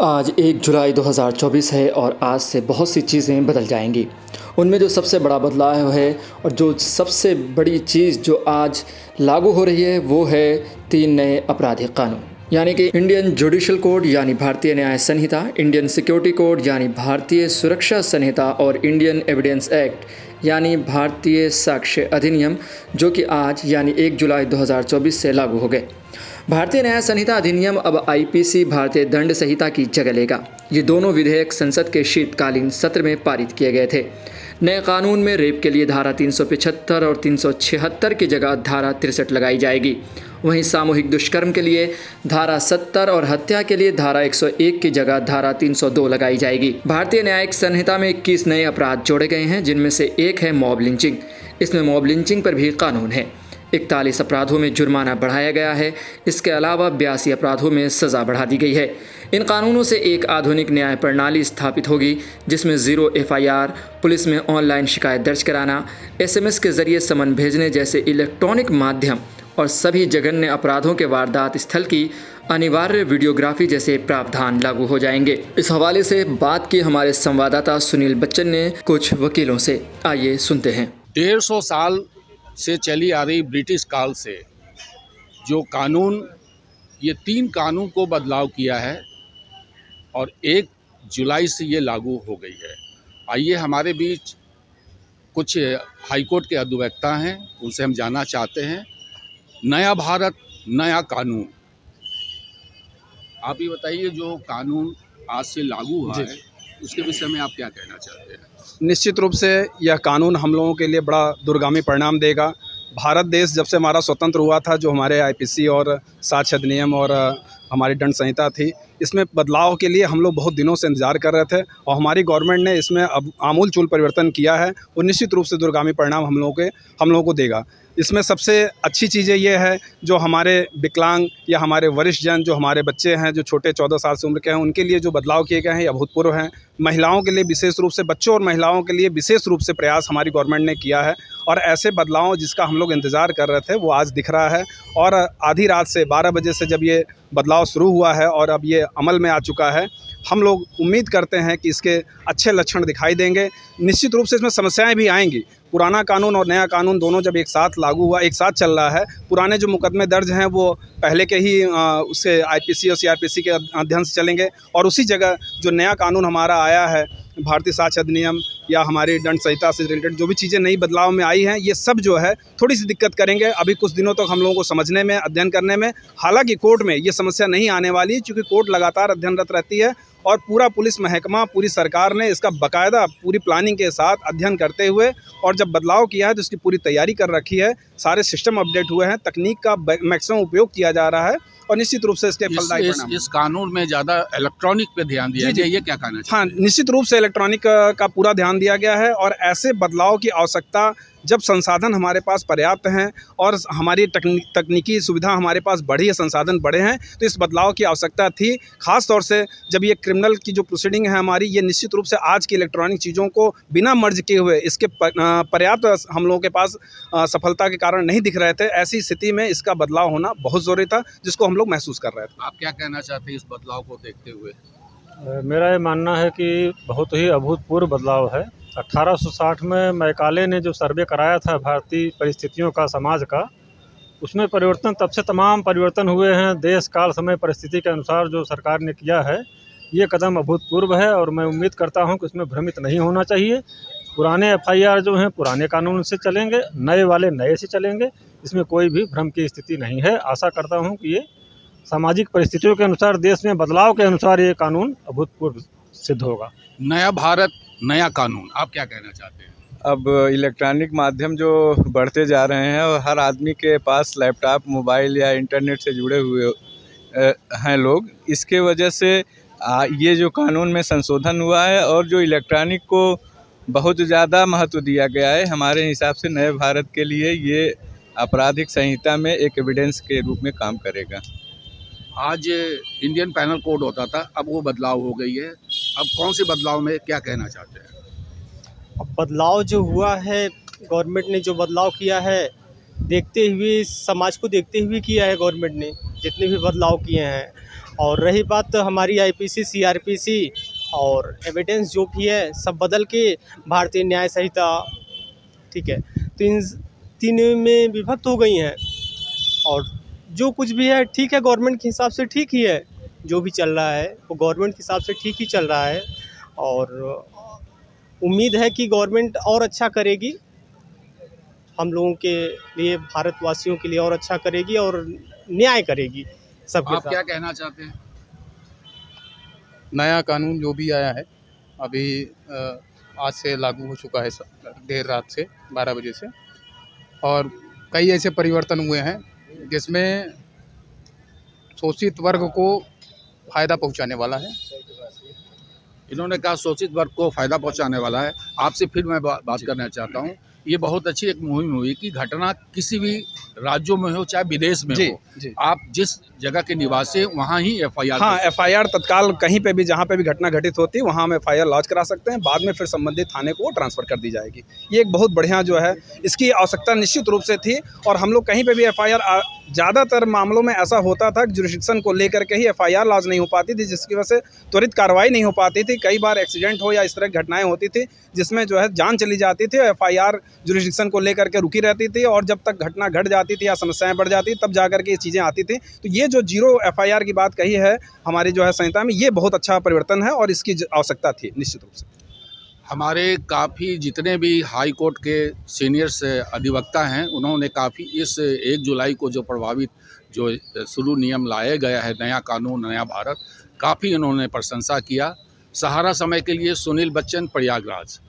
आज 1 जुलाई 2024 है और आज से बहुत सी चीज़ें बदल जाएंगी। उनमें जो सबसे बड़ा बदलाव है और जो सबसे बड़ी चीज़ जो आज लागू हो रही है वो है 3 नए आपराधिक कानून, यानी कि इंडियन जुडिशल कोड यानी भारतीय न्याय संहिता, इंडियन सिक्योरिटी कोड यानी भारतीय सुरक्षा संहिता और इंडियन एविडेंस एक्ट यानी भारतीय साक्ष्य अधिनियम, जो कि आज यानी 1 जुलाई 2024 से लागू हो गए। भारतीय न्याय संहिता अधिनियम अब आईपीसी भारतीय दंड संहिता की जगह लेगा। ये दोनों विधेयक संसद के शीतकालीन सत्र में पारित किए गए थे। नए कानून में रेप के लिए धारा 375 और 376 की जगह धारा 63 लगाई जाएगी। वहीं सामूहिक दुष्कर्म के लिए धारा 70 और हत्या के लिए धारा 101 की जगह धारा 302 लगाई जाएगी। भारतीय न्यायिक संहिता में 21 नए अपराध जोड़े गए हैं, जिनमें से एक है मॉब लिंचिंग। इसमें मॉब लिंचिंग पर भी कानून है। 41 अपराधों में जुर्माना बढ़ाया गया है। इसके अलावा 82 अपराधों में सज़ा बढ़ा दी गई है। इन कानूनों से एक आधुनिक न्याय प्रणाली स्थापित होगी, जिसमें ज़ीरो FIR, पुलिस में ऑनलाइन शिकायत दर्ज कराना, SMS के जरिए समन भेजने जैसे इलेक्ट्रॉनिक माध्यम और सभी जघन्य अपराधों के वारदात स्थल की अनिवार्य वीडियोग्राफी जैसे प्रावधान लागू हो जाएंगे। इस हवाले से बात की हमारे संवाददाता सुनील बच्चन ने कुछ वकीलों से। आइए सुनते हैं। 150 साल से चली आ रही ब्रिटिश काल से जो कानून, ये 3 कानून को बदलाव किया है और 1 जुलाई से ये लागू हो गई है। आइए हमारे बीच कुछ हाईकोर्ट के अधिवक्ता हैं, उनसे हम जानना चाहते हैं। नया भारत नया कानून, आप ये बताइए, जो कानून आज से लागू हुआ है उसके विषय में आप क्या कहना चाहते हैं? निश्चित रूप से यह कानून हम लोगों के लिए बड़ा दूरगामी परिणाम देगा। भारत देश जब से हमारा स्वतंत्र हुआ था, जो हमारे आईपीसी और साक्ष्य अधिनियम और हमारी दंड संहिता थी, इसमें बदलाव के लिए हम लोग बहुत दिनों से इंतजार कर रहे थे और हमारी गवर्नमेंट ने इसमें अब आमूल-चूल परिवर्तन किया है और निश्चित रूप से दूरगामी परिणाम हम लोगों को देगा। इसमें सबसे अच्छी चीज़ें ये है, जो हमारे विकलांग या हमारे वरिष्ठ जन, जो हमारे बच्चे हैं, जो छोटे 14 साल से उम्र के हैं, उनके लिए जो बदलाव किए गए हैं ये अभूतपूर्व हैं। महिलाओं के लिए विशेष रूप से, बच्चों और महिलाओं के लिए विशेष रूप से प्रयास हमारी गवर्नमेंट ने किया है और ऐसे बदलाव जिसका हम लोग इंतज़ार कर रहे थे वो आज दिख रहा है। और आधी रात से 12 बजे से जब ये बदलाव शुरू हुआ है और अब ये अमल में आ चुका है, हम लोग उम्मीद करते हैं कि इसके अच्छे लक्षण दिखाई देंगे। निश्चित रूप से इसमें समस्याएं भी आएंगी। पुराना कानून और नया कानून दोनों जब एक साथ लागू हुआ, एक साथ चल रहा है, पुराने जो मुकदमे दर्ज हैं वो पहले के ही उससे आईपीसी और सीआरपीसी के अध्ययन से चलेंगे और उसी जगह जो नया कानून हमारा आया है, भारतीय साक्ष्य अधिनियम या हमारी दंड संहिता से रिलेटेड जो भी चीज़ें नई बदलाव में आई हैं, ये सब जो है थोड़ी सी दिक्कत करेंगे अभी कुछ दिनों तक हम लोगों को समझने में, अध्ययन करने में। हालांकि कोर्ट में ये समस्या नहीं आने वाली, क्योंकि कोर्ट लगातार अध्ययनरत रहती है और पूरा पुलिस महकमा, पूरी सरकार ने इसका बाकायदा पूरी प्लानिंग के साथ अध्ययन करते हुए और जब बदलाव किया है तो इसकी पूरी तैयारी कर रखी है। सारे सिस्टम अपडेट हुए हैं, तकनीक का मैक्सिमम उपयोग किया जा रहा है और निश्चित रूप से इसके फलदायी परिणाम। इस कानून में ज़्यादा इलेक्ट्रॉनिक पे ध्यान दिया गया, ये क्या कहना चाहिए? हाँ, निश्चित रूप से इलेक्ट्रॉनिक का पूरा ध्यान दिया गया है और ऐसे बदलाव की आवश्यकता जब संसाधन हमारे पास पर्याप्त हैं और हमारी तकनीकी सुविधा हमारे पास बढ़ी है, संसाधन बढ़े हैं, तो इस बदलाव की आवश्यकता थी। ख़ास तौर से जब ये क्रिमिनल की जो प्रोसीडिंग है हमारी, ये निश्चित रूप से आज की इलेक्ट्रॉनिक चीज़ों को बिना मर्ज किए हुए इसके पर्याप्त हम लोगों के पास सफलता के कारण नहीं दिख रहे थे। ऐसी स्थिति में इसका बदलाव होना बहुत ज़रूरी था, जिसको हम लोग महसूस कर रहे थे। आप क्या कहना चाहते हैं इस बदलाव को देखते हुए? मेरा ये मानना है कि बहुत ही अभूतपूर्व बदलाव है। 1860 में मैकाले ने जो सर्वे कराया था भारतीय परिस्थितियों का, समाज का, उसमें परिवर्तन, तब से तमाम परिवर्तन हुए हैं। देश काल समय परिस्थिति के अनुसार जो सरकार ने किया है, ये कदम अभूतपूर्व है और मैं उम्मीद करता हूं कि इसमें भ्रमित नहीं होना चाहिए। पुराने FIR जो हैं पुराने कानून से चलेंगे, नए वाले नए से चलेंगे, इसमें कोई भी भ्रम की स्थिति नहीं है। आशा करता हूँ कि ये सामाजिक परिस्थितियों के अनुसार, देश में बदलाव के अनुसार ये कानून अभूतपूर्व सिद्ध होगा। नया भारत नया कानून, आप क्या कहना चाहते हैं? अब इलेक्ट्रॉनिक माध्यम जो बढ़ते जा रहे हैं और हर आदमी के पास लैपटॉप, मोबाइल या इंटरनेट से जुड़े हुए हैं लोग, इसके वजह से ये जो कानून में संशोधन हुआ है और जो इलेक्ट्रॉनिक को बहुत ज़्यादा महत्व दिया गया है, हमारे हिसाब से नए भारत के लिए ये आपराधिक संहिता में एक एविडेंस के रूप में काम करेगा। आज इंडियन पैनल कोड होता था, अब वो बदलाव हो गई है। अब कौन से बदलाव में क्या कहना चाहते हैं? अब बदलाव जो हुआ है, गवर्नमेंट ने जो बदलाव किया है, देखते हुए, समाज को देखते हुए किया है गवर्नमेंट ने, जितने भी बदलाव किए हैं। और रही बात हमारी आईपीसी, सीआरपीसी और एविडेंस जो भी है, सब बदल के भारतीय न्याय संहिता, ठीक है, तो इन तीन में विभक्त हो गई हैं। और जो कुछ भी है ठीक है, गवर्नमेंट के हिसाब से ठीक ही है। जो भी चल रहा है वो गवर्नमेंट के हिसाब से ठीक ही चल रहा है। और उम्मीद है कि गवर्नमेंट और अच्छा करेगी, हम लोगों के लिए, भारतवासियों के लिए और अच्छा करेगी और न्याय करेगी सबके आप साथ। क्या कहना चाहते हैं? नया कानून जो भी आया है अभी आज से लागू हो चुका है, देर रात से 12 बजे से, और कई ऐसे परिवर्तन हुए हैं जिसमें शोषित वर्ग को फ़ायदा पहुंचाने वाला है। इन्होंने कहा शोषित वर्ग को फ़ायदा पहुंचाने वाला है। आपसे फिर मैं बात करना चाहता हूं, ये बहुत अच्छी एक मुहिम हुई कि घटना किसी भी राज्यों में हो चाहे विदेश में जी हो, जी। आप जिस जगह के निवासी हैं वहाँ ही एफआईआर हाँ, एफआईआर तत्काल कहीं पे भी, जहाँ पे भी घटना घटित होती है वहाँ हम एफआईआर लॉन्च करा सकते हैं। बाद में फिर संबंधित थाने को वो ट्रांसफ़र कर दी जाएगी। ये एक बहुत बढ़िया जो है, इसकी आवश्यकता निश्चित रूप से थी। और हम लोग कहीं पे भी एफआईआर, ज़्यादातर मामलों में ऐसा होता था कि जुरिस्डिक्शन को लेकर के ही एफआईआर लॉन्च नहीं हो पाती थी, जिसकी वजह से त्वरित कार्रवाई नहीं हो पाती थी। कई बार एक्सीडेंट हो या इस तरह की घटनाएं होती थी जिसमें जो है जान चली जाती थी, एफआईआर जुरिस्डिक्शन को लेकर के रुकी रहती थी, और जब तक घटना घट जाती थी या समस्याएं बढ़ जाती तब जा कर के ये चीज़ें आती थी। तो ये जो जीरो एफआईआर की बात कही है हमारी जो है संहिता में, ये बहुत अच्छा परिवर्तन है और इसकी आवश्यकता थी निश्चित रूप से। हमारे काफ़ी जितने भी हाई कोर्ट के सीनियर्स अधिवक्ता हैं, उन्होंने काफ़ी इस 1 जुलाई को जो प्रभावित जो शुरू नियम लाया गया है, नया कानून नया भारत, काफ़ी उन्होंने प्रशंसा किया। सहारा समय के लिए सुनील बच्चन, प्रयागराज।